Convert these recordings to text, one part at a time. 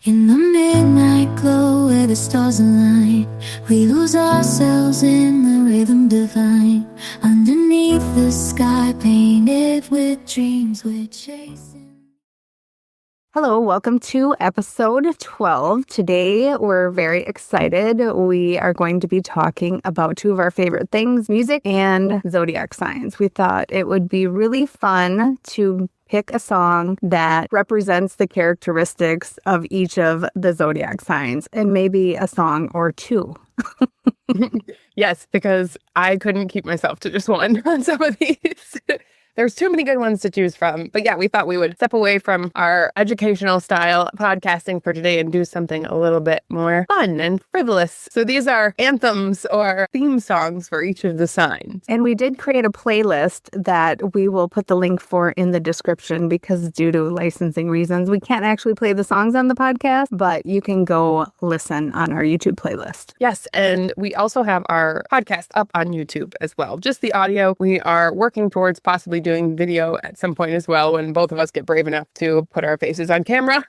In the midnight glow where the stars align, we lose ourselves in the rhythm divine. Underneath the sky painted with dreams we're chasing. Hello, welcome to episode 12. Today, we're very excited. We are going to be talking about two of our favorite things, music and zodiac signs. We thought it would be really fun to pick a song that represents the characteristics of each of the zodiac signs, and maybe a song or two. Yes, because I couldn't keep myself to just one on some of these. There's too many good ones to choose from. But yeah, we thought we would step away from our educational style podcasting for today and do something a little bit more fun and frivolous. So these are anthems or theme songs for each of the signs. And we did create a playlist that we will put the link for in the description because due to licensing reasons, we can't actually play the songs on the podcast, but you can go listen on our YouTube playlist. Yes, and we also have our podcast up on YouTube as well. Just the audio. We are working towards possibly doing video at some point as well when both of us get brave enough to put our faces on camera.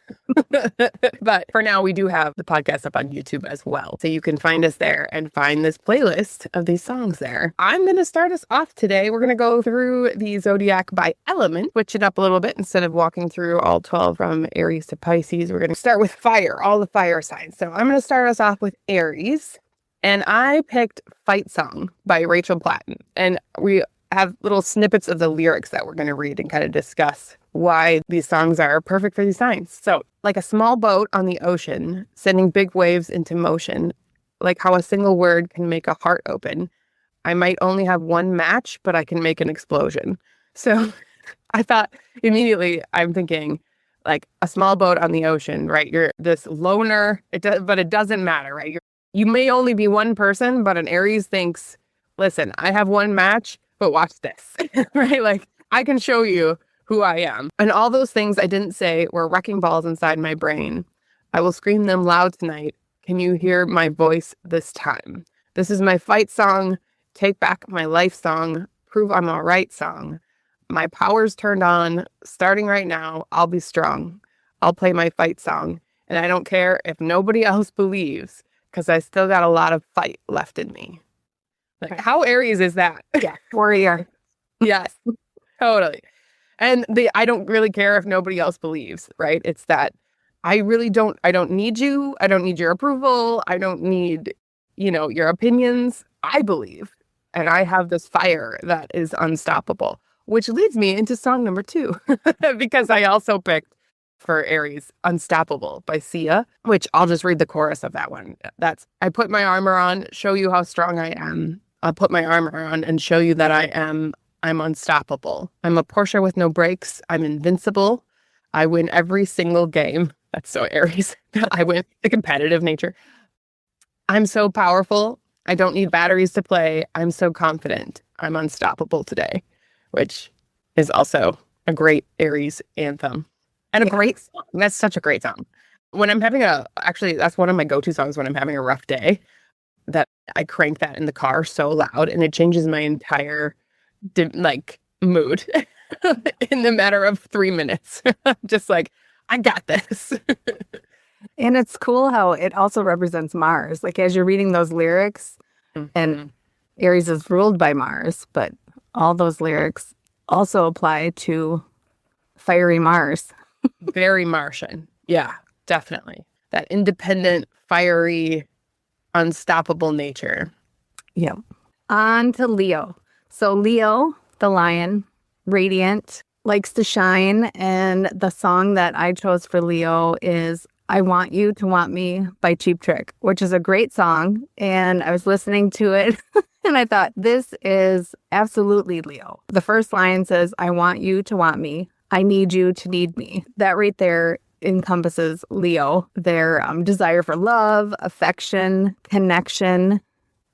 But for now, we do have the podcast up on YouTube as well. So you can find us there and find this playlist of these songs there. I'm going to start us off today. We're going to go through the zodiac by element, switch it up a little bit instead of walking through all 12 from Aries to Pisces. We're going to start with fire, all the fire signs. So I'm going to start us off with Aries. And I picked Fight Song by Rachel Platten. And we have little snippets of the lyrics that we're going to read and kind of discuss why these songs are perfect for these signs. So, like a small boat on the ocean, sending big waves into motion, like how a single word can make a heart open. I might only have one match, but I can make an explosion. So I thought immediately, I'm thinking like a small boat on the ocean, right? You're this loner, but it doesn't matter, right? You may only be one person, but an Aries thinks, listen, I have one match, but watch this, right? Like, I can show you who I am. And all those things I didn't say were wrecking balls inside my brain. I will scream them loud tonight. Can you hear my voice this time? This is my fight song, take back my life song, prove I'm all right song. My power's turned on, starting right now, I'll be strong. I'll play my fight song. And I don't care if nobody else believes, because I still got a lot of fight left in me. Like, how Aries is that? Yeah, warrior. Yes, totally. And I don't really care if nobody else believes, right? It's that I don't need you. I don't need your approval. I don't need, your opinions. I believe. And I have this fire that is unstoppable, which leads me into song number 2, because I also picked for Aries, Unstoppable by Sia, which I'll just read the chorus of that one. That's, I put my armor on, show you how strong I am. I'll put my armor on and show you that I'm unstoppable. I'm a Porsche with no brakes. I'm invincible. I win every single game. That's so Aries. I win the competitive nature. I'm so powerful. I don't need batteries to play. I'm so confident. I'm unstoppable today, which is also a great Aries anthem and a great song. That's such a great song. When I'm having actually, that's one of my go-to songs when I'm having a rough day. That I crank that in the car so loud and it changes my entire mood in the matter of 3 minutes. Just like, I got this. And it's cool how it also represents Mars. Like as you're reading those lyrics, and Aries is ruled by Mars, but all those lyrics also apply to fiery Mars. Very Martian. Yeah, definitely. That independent, fiery, unstoppable nature. Yeah. On to Leo. So Leo, the lion, radiant, likes to shine. And the song that I chose for Leo is I Want You to Want Me by Cheap Trick, which is a great song. And I was listening to it and I thought, this is absolutely Leo. The first line says, I want you to want me. I need you to need me. That right there encompasses Leo, their desire for love, affection, connection.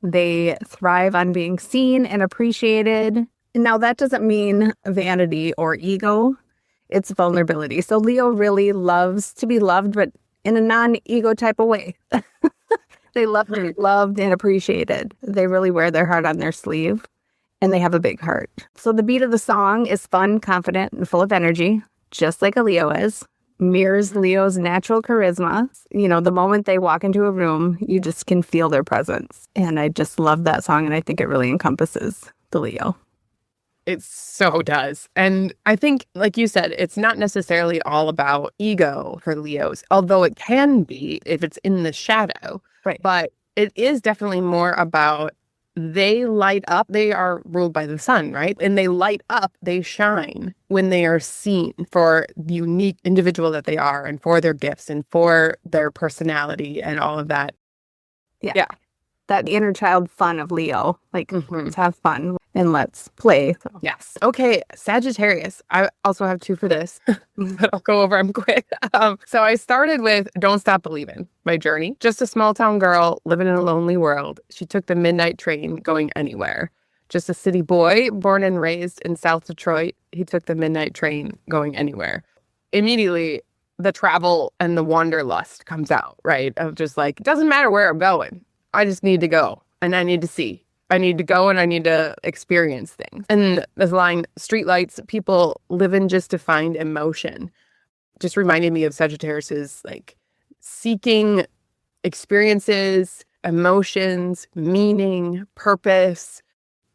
They thrive on being seen and appreciated. Now, that doesn't mean vanity or ego. It's vulnerability. So Leo really loves to be loved, but in a non-ego type of way. They love to be loved and appreciated. They really wear their heart on their sleeve, and they have a big heart. So the beat of the song is fun, confident, and full of energy, just like a Leo is. mirrors Leo's natural charisma. You know, the moment they walk into a room, you just can feel their presence. And I just love that song, and I think it really encompasses the Leo. It so does. And I think, like you said, it's not necessarily all about ego for Leos, although it can be if it's in the shadow. Right. But it is definitely more about they light up. They are ruled by the sun, right? And they light up, they shine when they are seen for the unique individual that they are and for their gifts and for their personality and all of that. Yeah. That inner child fun of Leo. Like, let's have fun and let's play. So. Yes. Okay. Sagittarius. I also have two for this, but I'll go over them quick. So I started with Don't Stop Believing by Journey. Just a small town girl living in a lonely world. She took the midnight train going anywhere. Just a city boy born and raised in South Detroit. He took the midnight train going anywhere. Immediately, the travel and the wanderlust comes out, right? Of just like, it doesn't matter where I'm going. I just need to go and I need to see. I need to go and I need to experience things. And this line, streetlights, people living just to find emotion, just reminded me of Sagittarius's like seeking experiences, emotions, meaning, purpose,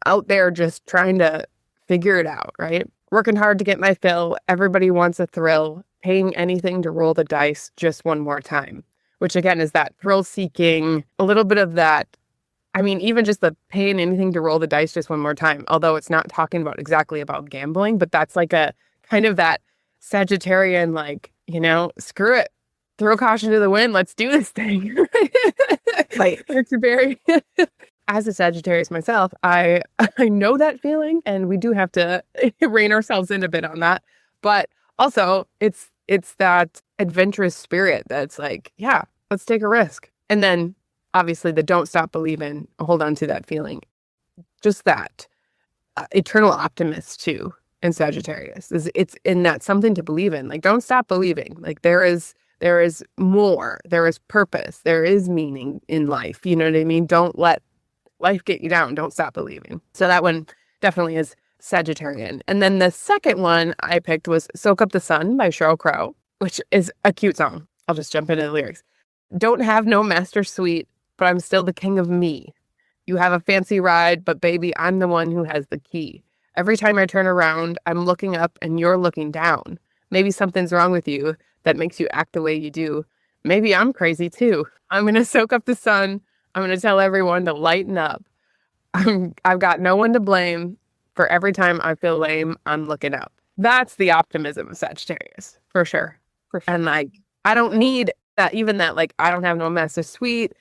out there just trying to figure it out, right? Working hard to get my fill. Everybody wants a thrill, paying anything to roll the dice just one more time. Which again is that thrill seeking, a little bit of that. I mean, even just the paying anything to roll the dice just one more time, although it's not talking about exactly about gambling, but that's like a kind of that Sagittarian, like, you know, screw it, throw caution to the wind, let's do this thing. Like, very as a Sagittarius myself, I know that feeling, and we do have to rein ourselves in a bit on that. But also, it's that adventurous spirit that's like, yeah, let's take a risk. And then obviously the don't stop believing, hold on to that feeling. Just that eternal optimist too in Sagittarius. It's in that something to believe in. Like, don't stop believing. Like there is more, there is purpose, there is meaning in life. You know what I mean? Don't let life get you down. Don't stop believing. So that one definitely is Sagittarian. And then the second one I picked was Soak Up the Sun by Sheryl Crow, which is a cute song. I'll just jump into the lyrics. Don't have no master suite, but I'm still the king of me. You have a fancy ride, but baby, I'm the one who has the key. Every time I turn around, I'm looking up and you're looking down. Maybe something's wrong with you that makes you act the way you do. Maybe I'm crazy too. I'm going to soak up the sun. I'm going to tell everyone to lighten up. I've got no one to blame. For every time I feel lame, I'm looking up. That's the optimism of Sagittarius, for sure. And like, I don't need that, even that, like, I don't have no master suite,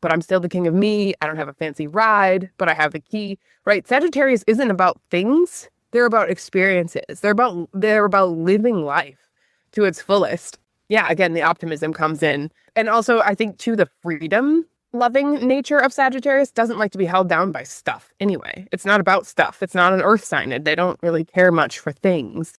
but I'm still the king of me. I don't have a fancy ride, but I have the key, right? Sagittarius isn't about things. They're about experiences. They're about living life to its fullest. Yeah, again, the optimism comes in. And also, I think, too, the freedom loving nature of Sagittarius doesn't like to be held down by stuff anyway. It's not about stuff. It's not an earth sign. They don't really care much for things.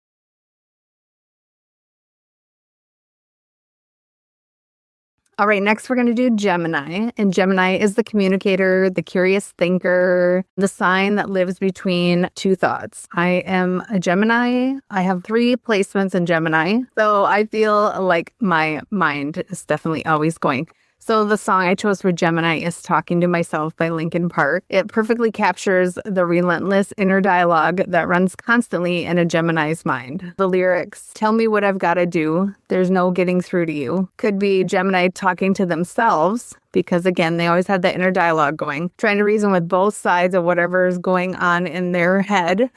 all right, next we're going to do Gemini. And Gemini is the communicator, the curious thinker, the sign that lives between two thoughts. I am a Gemini. I have 3 placements in Gemini. So I feel like my mind is definitely always going. So the song I chose for Gemini is Talking to Myself by Linkin Park. It perfectly captures the relentless inner dialogue that runs constantly in a Gemini's mind. The lyrics, tell me what I've got to do. There's no getting through to you. Could be Gemini talking to themselves because, again, they always have that inner dialogue going, trying to reason with both sides of whatever is going on in their head.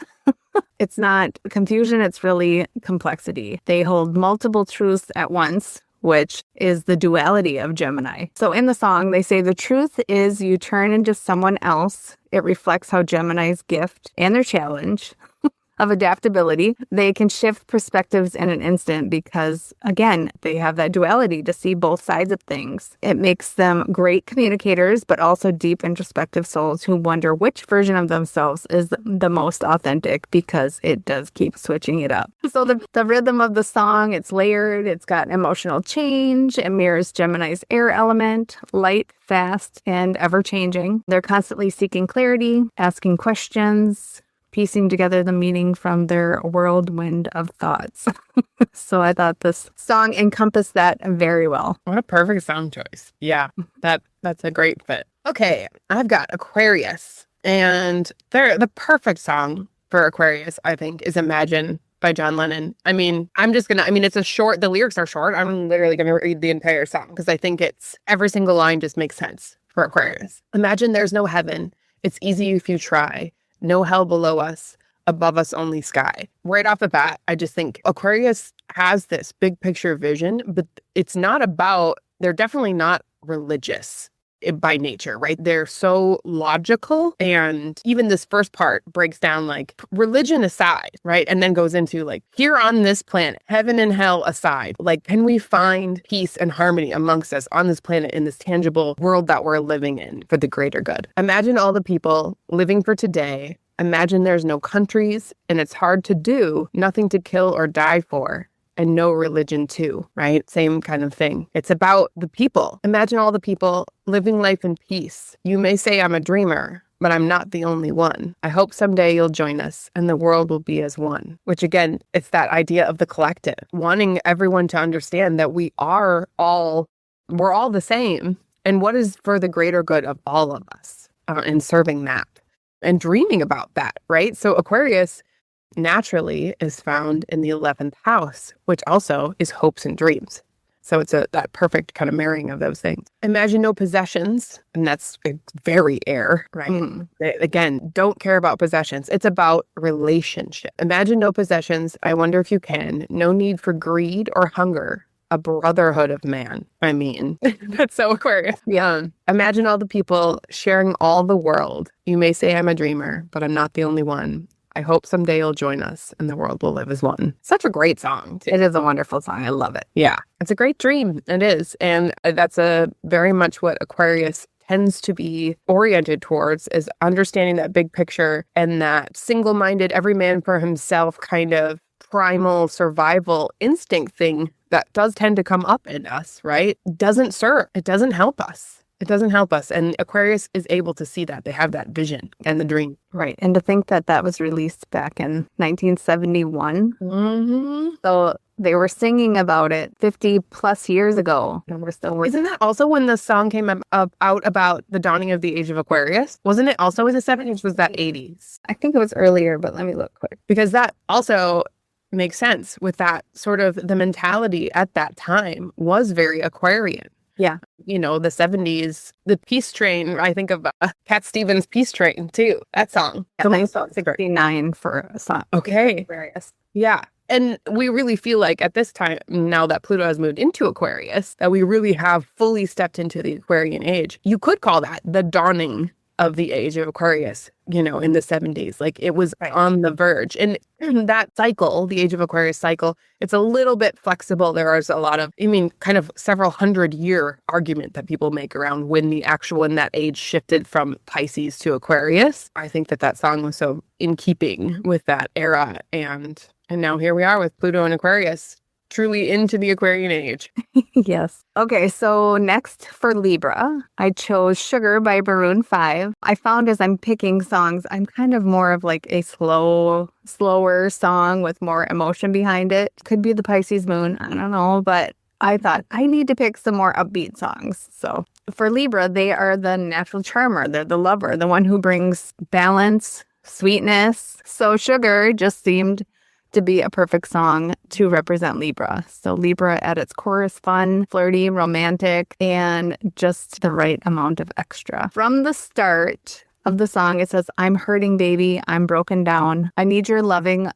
It's not confusion, it's really complexity. They hold multiple truths at once, which is the duality of Gemini. So in the song, they say the truth is you turn into someone else. It reflects how Gemini's gift and their challenge of adaptability. They can shift perspectives in an instant because, again, they have that duality to see both sides of things. It makes them great communicators, but also deep introspective souls who wonder which version of themselves is the most authentic because it does keep switching it up. So the rhythm of the song, it's layered, it's got emotional change, it mirrors Gemini's air element, light, fast, and ever-changing. They're constantly seeking clarity, asking questions, piecing together the meaning from their whirlwind of thoughts. So I thought this song encompassed that very well. What a perfect song choice. Yeah, that's a great fit. Okay, I've got Aquarius. And the perfect song for Aquarius, I think, is Imagine by John Lennon. I mean, the lyrics are short. I'm literally going to read the entire song because I think every single line just makes sense for Aquarius. Imagine there's no heaven. It's easy if you try. No hell below us. Above us only sky. Right off the bat, I just think Aquarius has this big picture vision, but they're definitely not religious by nature, right? They're so logical. And even this first part breaks down like religion aside, right? And then goes into like, here on this planet, heaven and hell aside, like, can we find peace and harmony amongst us on this planet in this tangible world that we're living in for the greater good? Imagine all the people living for today. Imagine there's no countries and it's hard to do, nothing to kill or die for. And no religion too, right? Same kind of thing. It's about the people. Imagine all the people living life in peace. You may say I'm a dreamer, but I'm not the only one. I hope someday you'll join us and the world will be as one. Which again, it's that idea of the collective, wanting everyone to understand that we're all the same. And what is for the greater good of all of us and serving that and dreaming about that, right? So Aquarius naturally is found in the 11th house, which also is hopes and dreams. So it's that perfect kind of marrying of those things. Imagine no possessions, and that's very air, right? Again, don't care about possessions. It's about relationship. Imagine no possessions. I wonder if you can. No need for greed or hunger. A brotherhood of man. I mean, that's so Aquarius. Yeah. Imagine all the people sharing all the world. You may say I'm a dreamer, but I'm not the only one. I hope someday you'll join us and the world will live as one. Such a great song, too. It is a wonderful song. I love it. Yeah. It's a great dream. It is. And that's very much what Aquarius tends to be oriented towards, is understanding that big picture and that single-minded, every man for himself kind of primal survival instinct thing that does tend to come up in us, right? Doesn't serve. It doesn't help us. It doesn't help us. And Aquarius is able to see that. They have that vision and the dream. Right. And to think that was released back in 1971. Mm-hmm. So they were singing about it 50 plus years ago. And we're still... Isn't that also when the song came out about the dawning of the age of Aquarius? Wasn't it also in the 70s? Was that 80s? I think it was earlier, but let me look quick. Because that also makes sense with that sort of the mentality at that time was very Aquarian. Yeah. You know, the 70s, the Peace Train, I think of Cat Stevens' Peace Train, too. That song. Yeah, 1969 for a song. Okay. Aquarius. Yeah. And we really feel like at this time, now that Pluto has moved into Aquarius, that we really have fully stepped into the Aquarian age. You could call that the dawning of the age of Aquarius, you know, in the 70s. Like it was on the verge. And that cycle, the age of Aquarius cycle, it's a little bit flexible. There is a lot of, kind of several 100-year argument that people make around when that age shifted from Pisces to Aquarius. I think that song was so in keeping with that era. And now here we are with Pluto and Aquarius, truly into the Aquarian age. Yes. Okay, so next for Libra, I chose Sugar by Maroon 5. I found as I'm picking songs, I'm kind of more of like a slower song with more emotion behind it. Could be the Pisces moon, I don't know, but I thought I need to pick some more upbeat songs. So for Libra, they are the natural charmer. They're the lover, the one who brings balance, sweetness. So Sugar just seemed to be a perfect song to represent Libra. So Libra at its core is fun, flirty, romantic, and just the right amount of extra. From the start of the song, it says, I'm hurting, baby. I'm broken down. I need your loving.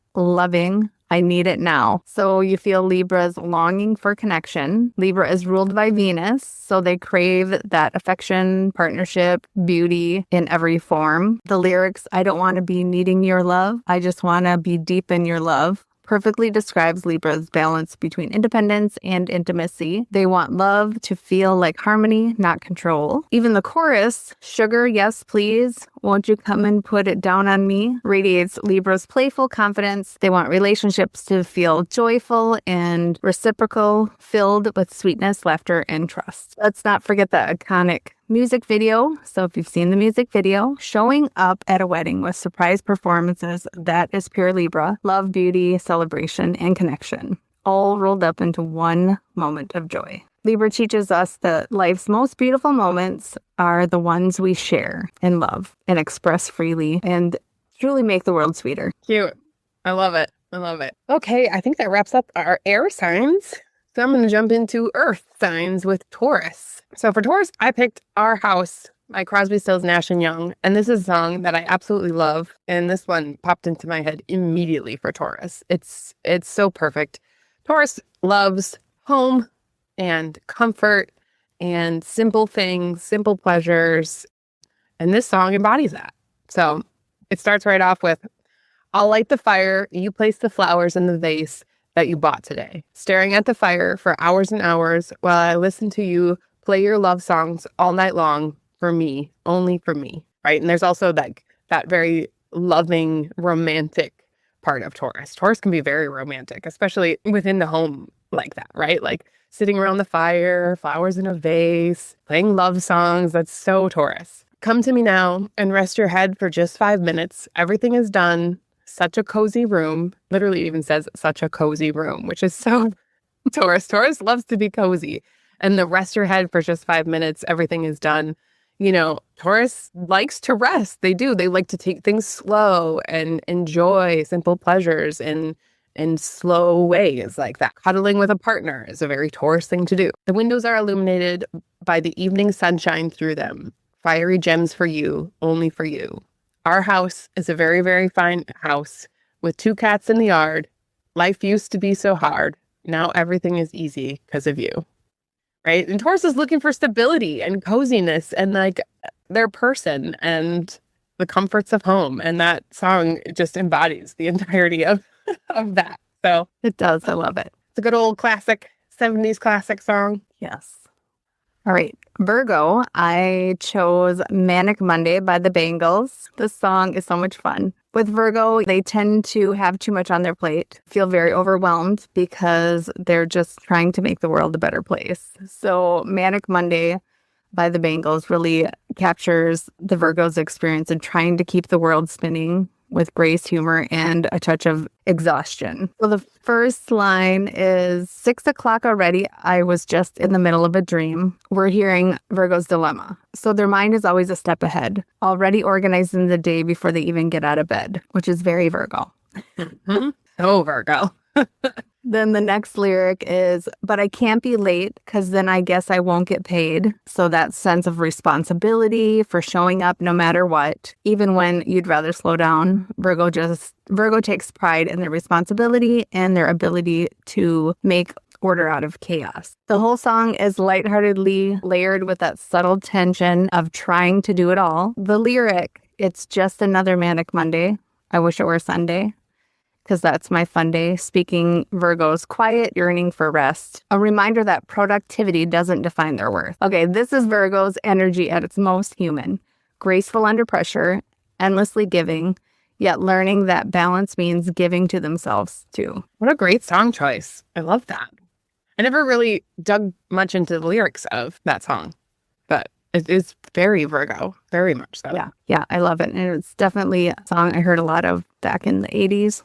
I need it now. So you feel Libra's longing for connection. Libra is ruled by Venus, so they crave that affection, partnership, beauty in every form. The lyrics, I don't want to be needing your love. I just want to be deep in your love, perfectly describes Libra's balance between independence and intimacy. They want love to feel like harmony, not control. Even the chorus, Sugar, yes, please, won't you come and put it down on me, radiates Libra's playful confidence. They want relationships to feel joyful and reciprocal, filled with sweetness, laughter, and trust. Let's not forget the iconic music video. So if you've seen the music video, showing up at a wedding with surprise performances, that is pure Libra. Love, beauty, celebration, and connection, all rolled up into one moment of joy. Libra teaches us that life's most beautiful moments are the ones we share and love and express freely and truly make the world sweeter. Cute. I love it. I love it. Okay, I think that wraps up our air signs. So I'm going to jump into earth signs with Taurus. So for Taurus, I picked Our House by Crosby, Stills, Nash & Young. And this is a song that I absolutely love. And this one popped into my head immediately for Taurus. It's so perfect. Taurus loves home and comfort and simple things, simple pleasures. And this song embodies that. So it starts right off with, I'll light the fire, you place the flowers in the vase that you bought today, staring at the fire for hours and hours while I listen to you play your love songs all night long for me, only for me, right? And there's also that very loving, romantic part of Taurus. Taurus can be very romantic, especially within the home like that, right? Like sitting around the fire, flowers in a vase, playing love songs. That's so Taurus. Come to me now and rest your head for just 5 minutes. Everything is done. Such a cozy room. Literally even says such a cozy room, which is so Taurus. Taurus loves to be cozy. And the rest your head for just 5 minutes. Everything is done. You know, Taurus likes to rest. They do. They like to take things slow and enjoy simple pleasures in slow ways like that. Cuddling with a partner is a very Taurus thing to do. The windows are illuminated by the evening sunshine through them. Fiery gems for you, only for you. Our house is a very, very fine house with 2 cats in the yard. Life used to be so hard. Now everything is easy because of you. Right? And Taurus is looking for stability and coziness and like their person and the comforts of home. And that song just embodies the entirety of that. So It does. I love it. it's a good old classic, 70s classic song. Yes. All right. Virgo, I chose Manic Monday by the Bangles. This song is so much fun. With Virgo, they tend to have too much on their plate, feel very overwhelmed because they're just trying to make the world a better place. So Manic Monday by the Bangles really captures the Virgo's experience in trying to keep the world spinning with grace, humor, and a touch of exhaustion. Well, the first line is 6 o'clock already. I was just in the middle of a dream. We're hearing Virgo's dilemma. So their mind is always a step ahead, already organizing the day before they even get out of bed, which is very Virgo. So Virgo. Then the next lyric is, but I can't be late because then I guess I won't get paid. So that sense of responsibility for showing up no matter what, even when you'd rather slow down. Virgo takes pride in their responsibility and their ability to make order out of chaos. The whole song is lightheartedly layered with that subtle tension of trying to do it all. The lyric, it's just another manic Monday. I wish it were Sunday, because that's my fun day, speaking Virgo's quiet yearning for rest. A reminder that productivity doesn't define their worth. Okay, this is Virgo's energy at its most human. Graceful under pressure, endlessly giving, yet learning that balance means giving to themselves too. What a great song choice. I love that. I never really dug much into the lyrics of that song, but it is very Virgo, very much so. Yeah, I love it. And it's definitely a song I heard a lot of back in the 80s.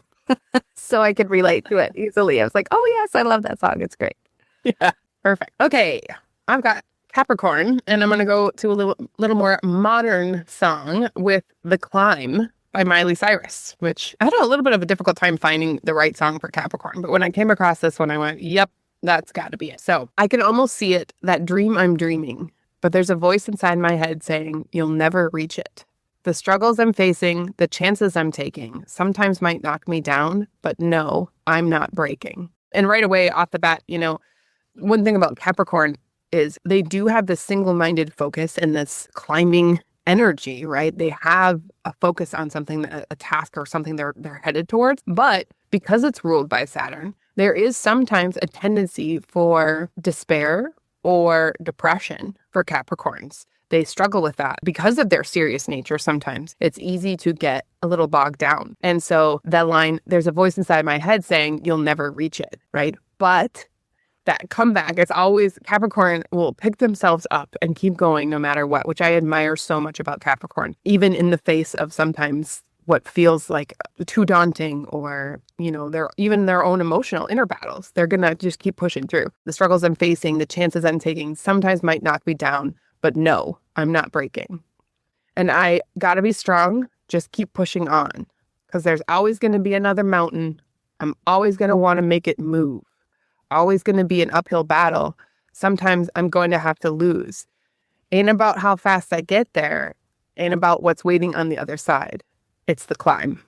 So I could relate to it easily. I was like, oh yes, I love that song. It's great. Yeah, perfect. Okay, I've got Capricorn, and I'm going to go to a little more modern song with The Climb by Miley Cyrus, which I had a little bit of a difficult time finding the right song for Capricorn. But when I came across this one, I went, yep, that's got to be it. So I can almost see it, that dream I'm dreaming, but there's a voice inside my head saying, you'll never reach it. The struggles I'm facing, the chances I'm taking, sometimes might knock me down, but no, I'm not breaking. And right away off the bat, you know, one thing about Capricorn is they do have this single-minded focus and this climbing energy, right? They have a focus on something, a task or something they're headed towards. But because it's ruled by Saturn, there is sometimes a tendency for despair or depression for Capricorns. They struggle with that because of their serious nature. Sometimes it's easy to get a little bogged down. And so that line, there's a voice inside my head saying, you'll never reach it, right? But that comeback. It's always Capricorn will pick themselves up and keep going no matter what, which I admire so much about Capricorn, even in the face of sometimes what feels like too daunting or, their own emotional inner battles. They're going to just keep pushing through. The struggles I'm facing, the chances I'm taking sometimes might knock me down, but no, I'm not breaking. And I got to be strong. Just keep pushing on because there's always going to be another mountain. I'm always going to want to make it move. Always going to be an uphill battle. Sometimes I'm going to have to lose. Ain't about how fast I get there. Ain't about what's waiting on the other side. It's the climb,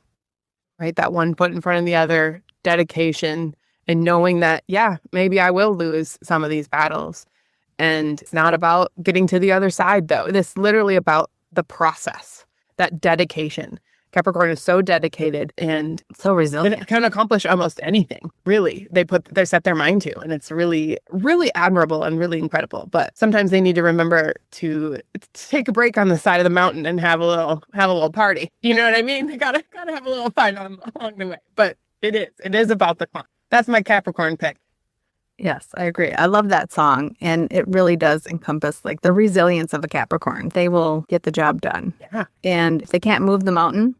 right? That one foot in front of the other, dedication, and knowing that, yeah, maybe I will lose some of these battles. And it's not about getting to the other side, though. It's literally about the process, that dedication. Capricorn is so dedicated and So resilient. it can accomplish almost anything, really. They set their mind to, and it's really, really admirable and really incredible. But sometimes they need to remember to take a break on the side of the mountain and have a little party. You know what I mean? They gotta have a little fun along the way. But it is about the climb. That's my Capricorn pick. Yes, I agree. I love that song. And it really does encompass like the resilience of a Capricorn. They will get the job done. Yeah. And if they can't move the mountain,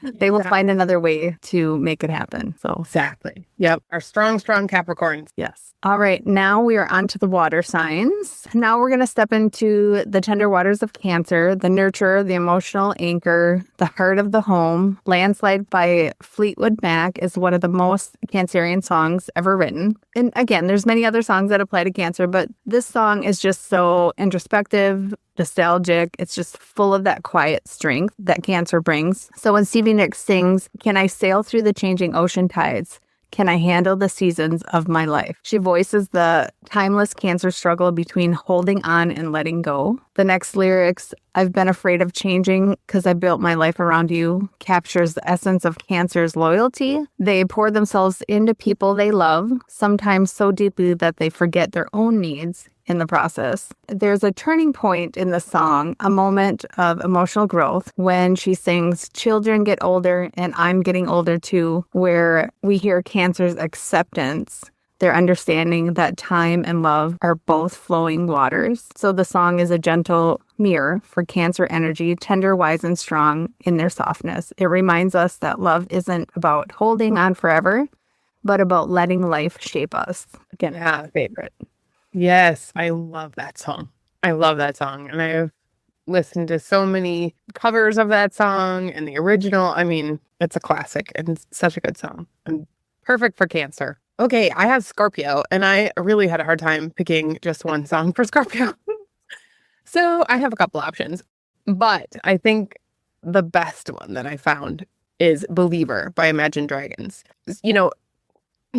they will find another way to make it happen. So Exactly. Yep. Our strong Capricorns. yes. All right. Now we are on to the water signs. Now we're going to step into the tender waters of Cancer, the nurturer, the emotional anchor, the heart of the home. Landslide by Fleetwood Mac is one of the most Cancerian songs ever written. And again, there's many other songs that apply to Cancer, but this song is just so introspective, nostalgic. It's just full of that quiet strength that Cancer brings. So when Stevie Nicks sings, "Can I sail through the changing ocean tides? Can I handle the seasons of my life?" She voices the timeless Cancer struggle between holding on and letting go. The next lyrics, "I've been afraid of changing because I built my life around you," captures the essence of Cancer's loyalty. They pour themselves into people they love, sometimes so deeply that they forget their own needs in the process. There's a turning point in the song, a moment of emotional growth when she sings, "Children get older and I'm getting older too," where we hear Cancer's acceptance, their understanding that time and love are both flowing waters. So the song is a gentle mirror for Cancer energy, tender, wise, and strong in their softness. It reminds us that love isn't about holding on forever, but about letting life shape us. Again, Yeah. favorite. Yes, I love that song. And I've listened to so many covers of that song and the original. I mean, it's a classic and it's such a good song and perfect for Cancer. Okay, I have Scorpio, and I really had a hard time picking just one song for Scorpio. So I have a couple options, but I think the best one that I found is Believer by Imagine Dragons.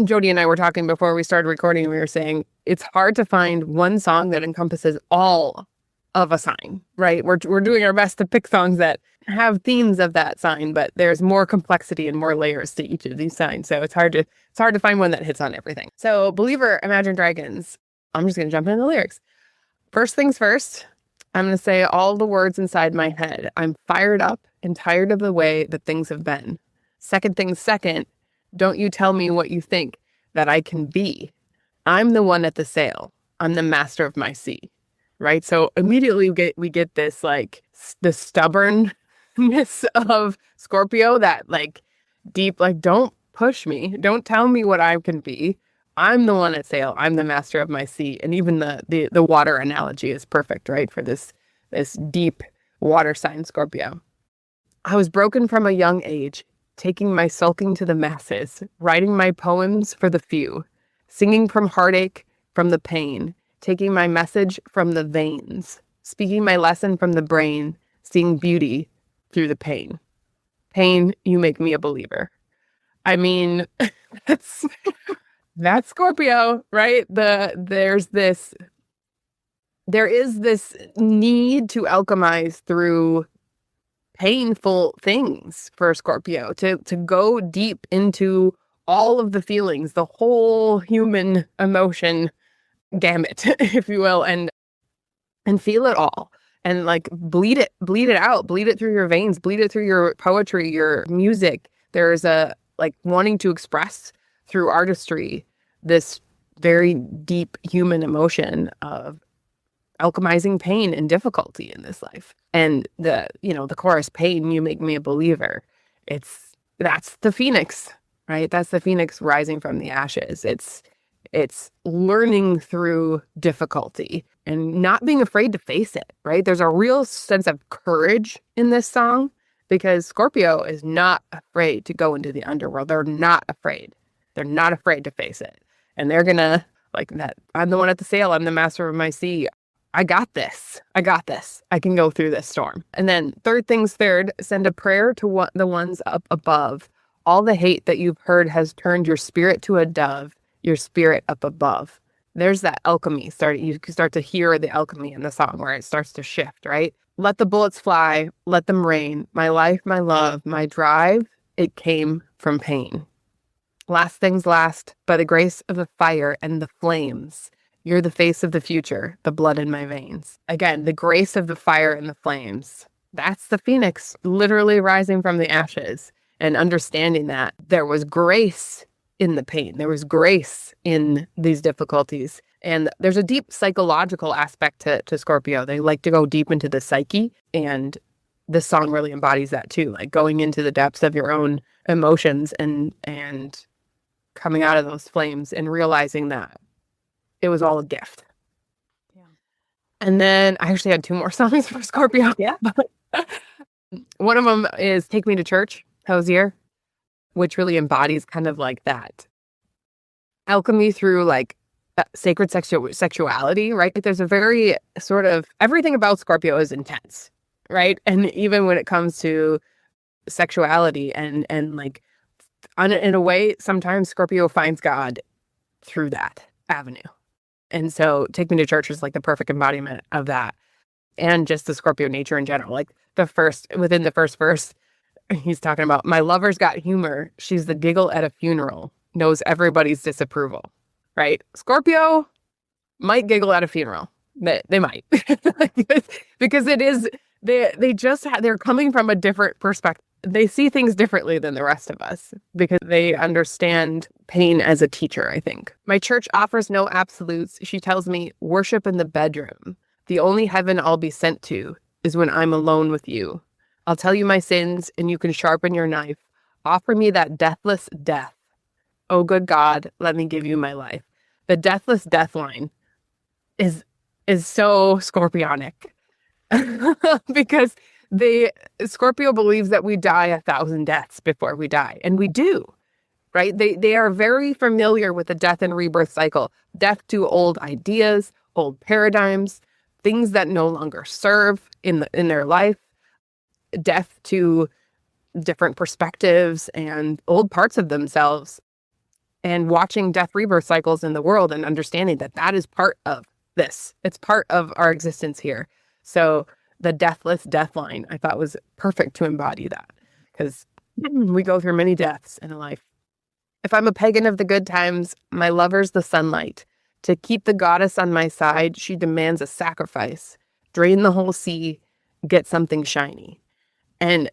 Jody and I were talking before we started recording, and we were saying it's hard to find one song that encompasses all of a sign, right? We're doing our best to pick songs that have themes of that sign, but there's more complexity and more layers to each of these signs. So it's hard to find one that hits on everything. So Believer, Imagine Dragons. I'm just going to jump into the lyrics. First things first, I'm going to say all the words inside my head. I'm fired up and tired of the way that things have been. Second things second, don't you tell me what you think that I can be. I'm the one at the sail. I'm the master of my sea. Right? So immediately we get this like the stubbornness of Scorpio, that like deep, like, don't push me. Don't tell me what I can be. I'm the one at sail. I'm the master of my sea. And even the water analogy is perfect, right? For this deep water sign Scorpio. I was broken from a young age, taking my sulking to the masses, writing my poems for the few, singing from heartache, from the pain, taking my message from the veins, speaking my lesson from the brain, seeing beauty through the pain. Pain, you make me a believer. I mean, that's Scorpio, right? There is this need to alchemize through painful things for Scorpio, to go deep into all of the feelings, the whole human emotion gamut, if you will, and feel it all, and like bleed it out, bleed it through your veins, bleed it through your poetry, your music. There's a like wanting to express through artistry this very deep human emotion of alchemizing pain and difficulty in this life. And the chorus, pain, you make me a believer. That's the phoenix, right? That's the phoenix rising from the ashes. It's learning through difficulty and not being afraid to face it, right? There's a real sense of courage in this song because Scorpio is not afraid to go into the underworld. They're not afraid. They're not afraid to face it. And they're gonna, like that, I'm the one at the sail. I'm the master of my sea. I got this. I got this. I can go through this storm. And then third things third, send a prayer to the ones up above. All the hate that you've heard has turned your spirit to a dove, your spirit up above. There's that alchemy. You start to hear the alchemy in the song where it starts to shift, right? Let the bullets fly. Let them rain. My life, my love, my drive, it came from pain. Last things last, by the grace of the fire and the flames. You're the face of the future, the blood in my veins. Again, the grace of the fire and the flames. That's the phoenix literally rising from the ashes and understanding that there was grace in the pain. There was grace in these difficulties. And there's a deep psychological aspect to Scorpio. They like to go deep into the psyche. And this song really embodies that too. Like going into the depths of your own emotions and coming out of those flames and realizing that it was all a gift. Yeah. And then I actually had two more songs for Scorpio. Yeah. One of them is Take Me to Church, Hosier, which really embodies kind of like that alchemy through like sacred sexuality, right? There's a very sort of, everything about Scorpio is intense, right? And even when it comes to sexuality and like, in a way, sometimes Scorpio finds God through that avenue. And so Take Me to Church is like the perfect embodiment of that. And just the Scorpio nature in general. Like within the first verse, he's talking about, my lover's got humor. She's the giggle at a funeral, knows everybody's disapproval, right? Scorpio might giggle at a funeral. They might. Because it is, they're coming from a different perspective. They see things differently than the rest of us because they understand pain as a teacher, I think. My church offers no absolutes. She tells me, worship in the bedroom. The only heaven I'll be sent to is when I'm alone with you. I'll tell you my sins and you can sharpen your knife. Offer me that deathless death. Oh, good God, let me give you my life. The deathless death line is so Scorpionic because Scorpio believes that we die 1,000 deaths before we die. And we do, right? They are very familiar with the death and rebirth cycle. Death to old ideas, old paradigms, things that no longer serve in their life. Death to different perspectives and old parts of themselves. And watching death rebirth cycles in the world and understanding that is part of this. It's part of our existence here. So the deathless death line, I thought was perfect to embody that because we go through many deaths in life. If I'm a pagan of the good times, my lover's the sunlight. To keep the goddess on my side, she demands a sacrifice. Drain the whole sea, get something shiny. And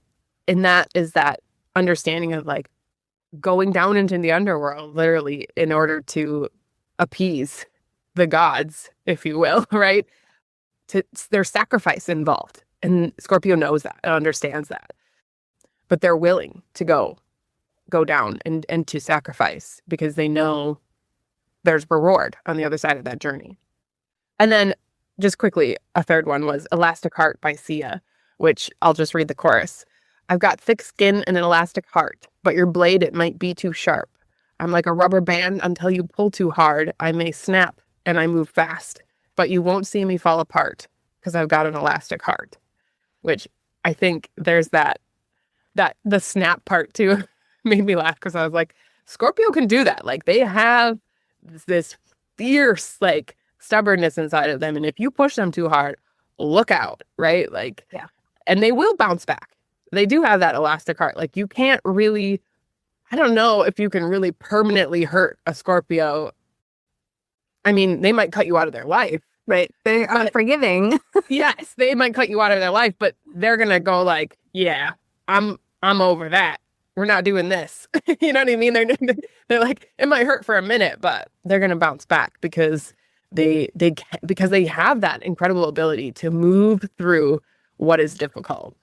that is that understanding of like going down into the underworld, literally, in order to appease the gods, if you will, right? There's sacrifice involved. And Scorpio knows that and understands that. But they're willing to go down and to sacrifice because they know there's reward on the other side of that journey. And then just quickly, a third one was Elastic Heart by Sia, which I'll just read the chorus. I've got thick skin and an elastic heart, but your blade, it might be too sharp. I'm like a rubber band until you pull too hard. I may snap and I move fast, but you won't see me fall apart because I've got an elastic heart, which I think there's that the snap part too made me laugh because I was like, Scorpio can do that. Like they have this fierce, like stubbornness inside of them. And if you push them too hard, look out, right? Like, yeah. And they will bounce back. They do have that elastic heart. Like you can't really, I don't know if you can really permanently hurt a Scorpio. I mean, they might cut you out of their life. Right. They are forgiving. Yes, they might cut you out of their life, but they're going to go like, yeah, I'm over that. we're not doing this. You know what I mean? They're like, it might hurt for a minute, but they're going to bounce back because because they have that incredible ability to move through what is difficult.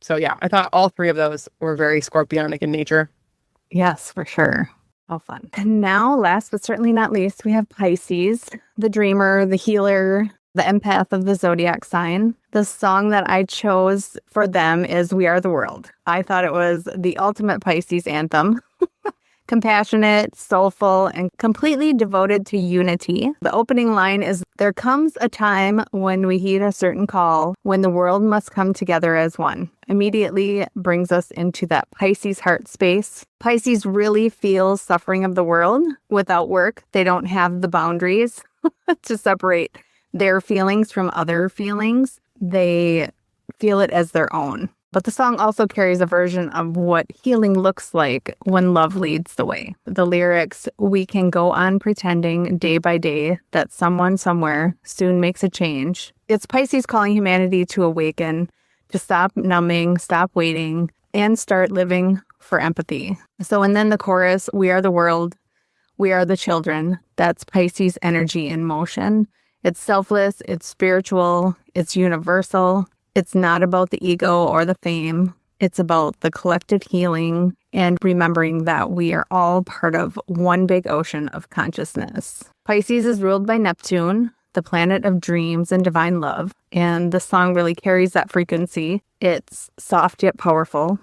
So yeah, I thought all three of those were very Scorpionic in nature. Yes, for sure. All fun. And now, last but certainly not least, we have Pisces, the dreamer, the healer, the empath of the Zodiac sign. The song that I chose for them is We Are the World. I thought it was the ultimate Pisces anthem. Compassionate, soulful, and completely devoted to unity. The opening line is, there comes a time when we heed a certain call, when the world must come together as one. Immediately brings us into that Pisces heart space. Pisces really feels suffering of the world. Without work, they don't have the boundaries to separate their feelings from other feelings. They feel it as their own. But the song also carries a version of what healing looks like when love leads the way. The lyrics, we can go on pretending day by day that someone somewhere soon makes a change. It's Pisces calling humanity to awaken, to stop numbing, stop waiting, and start living for empathy. So, and then the chorus, we are the world, we are the children. That's Pisces energy in motion. It's selfless, it's spiritual, it's universal. It's not about the ego or the fame. It's about the collective healing and remembering that we are all part of one big ocean of consciousness. Pisces is ruled by Neptune, the planet of dreams and divine love. And the song really carries that frequency. It's soft yet powerful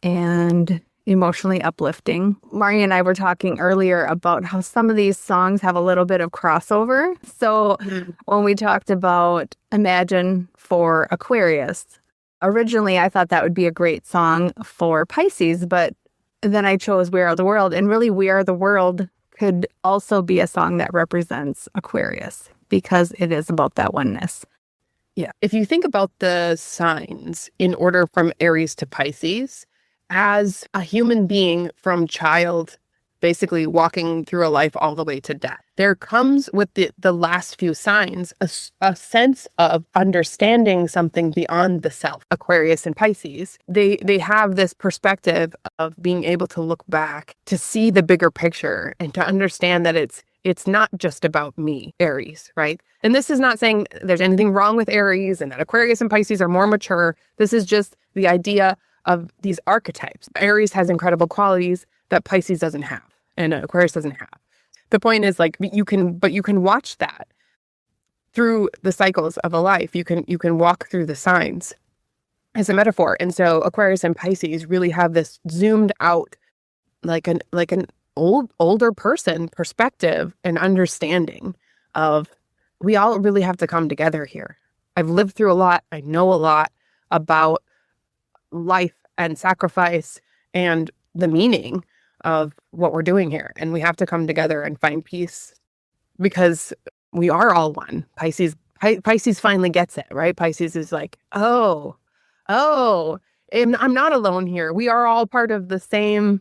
and emotionally uplifting. Mari and I were talking earlier about how some of these songs have a little bit of crossover. So when we talked about Imagine for Aquarius, originally I thought that would be a great song for Pisces, but then I chose We Are the World. And really, We Are the World could also be a song that represents Aquarius because it is about that oneness. Yeah. If you think about the signs in order from Aries to Pisces, as a human being from child, basically walking through a life all the way to death, there comes with the last few signs a sense of understanding something beyond the self. Aquarius and Pisces, they have this perspective of being able to look back, to see the bigger picture, and to understand that it's not just about me, Aries, right? And this is not saying there's anything wrong with Aries and that Aquarius and Pisces are more mature. This is just the idea of these archetypes. Aries has incredible qualities that Pisces doesn't have and Aquarius doesn't have. The point is, like, you can watch that through the cycles of a life. You can walk through the signs as a metaphor. And so Aquarius and Pisces really have this zoomed out, like an older person perspective and understanding of, we all really have to come together here. I've lived through a lot. I know a lot about life and sacrifice and the meaning of what we're doing here. And we have to come together and find peace because we are all one. Pisces finally gets it, right? Pisces is like, oh, I'm not alone here. We are all part of the same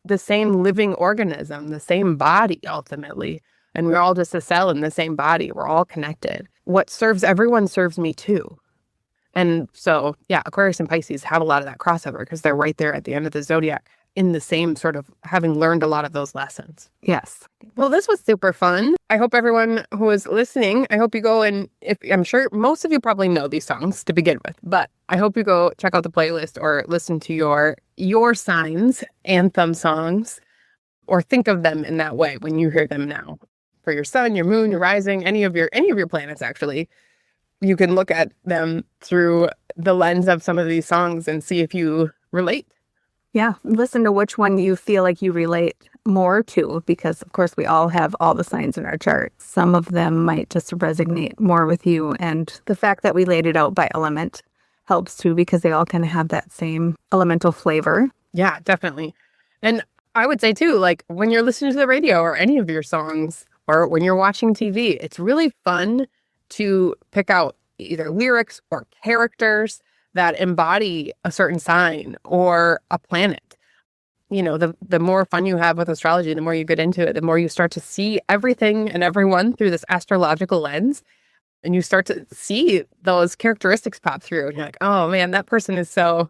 living organism, the same body ultimately. And we're all just a cell in the same body. We're all connected. What serves everyone serves me too. And so, yeah, Aquarius and Pisces have a lot of that crossover because they're right there at the end of the zodiac in the same sort of having learned a lot of those lessons. Yes. Well, this was super fun. I hope everyone who is listening, I hope you go and I'm sure most of you probably know these songs to begin with, but I hope you go check out the playlist or listen to your signs, anthem songs, or think of them in that way when you hear them now. For your sun, your moon, your rising, any of your planets, actually. You can look at them through the lens of some of these songs and see if you relate. Yeah. Listen to which one you feel like you relate more to, because of course we all have all the signs in our chart. Some of them might just resonate more with you. And the fact that we laid it out by element helps too, because they all kind of have that same elemental flavor. Yeah, definitely. And I would say too, like when you're listening to the radio or any of your songs, or when you're watching TV, it's really fun to pick out either lyrics or characters that embody a certain sign or a planet. You know, the more fun you have with astrology, the more you get into it, the more you start to see everything and everyone through this astrological lens. And you start to see those characteristics pop through. And you're like, oh man, that person is so,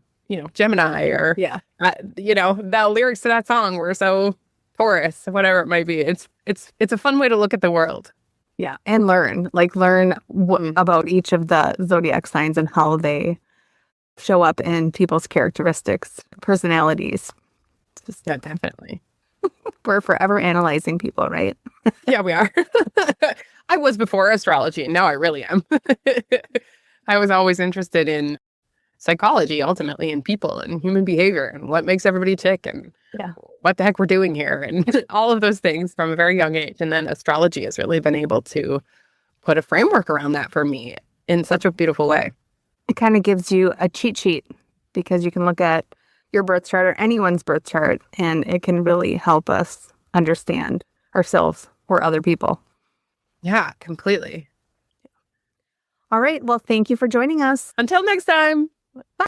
Gemini or, the lyrics to that song were so Taurus, whatever it might be. It's a fun way to look at the world. Yeah. And learn about each of the zodiac signs and how they show up in people's characteristics, personalities. Yeah, definitely. We're forever analyzing people, right? Yeah, we are. I was before astrology, and now I really am. I was always interested in psychology, ultimately, and people and human behavior and what makes everybody tick and what the heck we're doing here and all of those things from a very young age. And then astrology has really been able to put a framework around that for me in such a beautiful way. It kind of gives you a cheat sheet because you can look at your birth chart or anyone's birth chart, and it can really help us understand ourselves or other people. Yeah, completely. All right. Well, thank you for joining us. Until next time. Bye.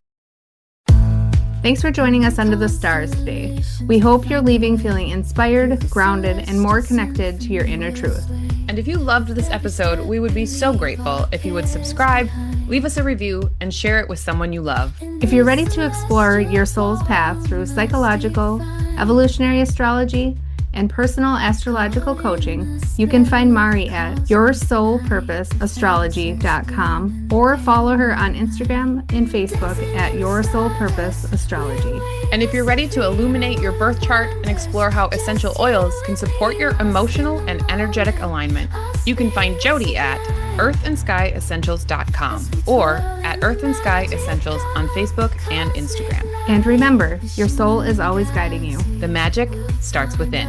Thanks for joining us under the stars today. We hope you're leaving feeling inspired, grounded, and more connected to your inner truth. And if you loved this episode, we would be so grateful if you would subscribe, leave us a review, and share it with someone you love. If you're ready to explore your soul's path through psychological, evolutionary astrology, and personal astrological coaching, you can find Mari at yoursoulpurposeastrology.com or follow her on Instagram and Facebook at Your Soul Purpose Astrology. And if you're ready to illuminate your birth chart and explore how essential oils can support your emotional and energetic alignment, you can find Jody at earthandskyessentials.com or at Earth and Sky Essentials on Facebook and Instagram. And remember, your soul is always guiding you. The magic starts within.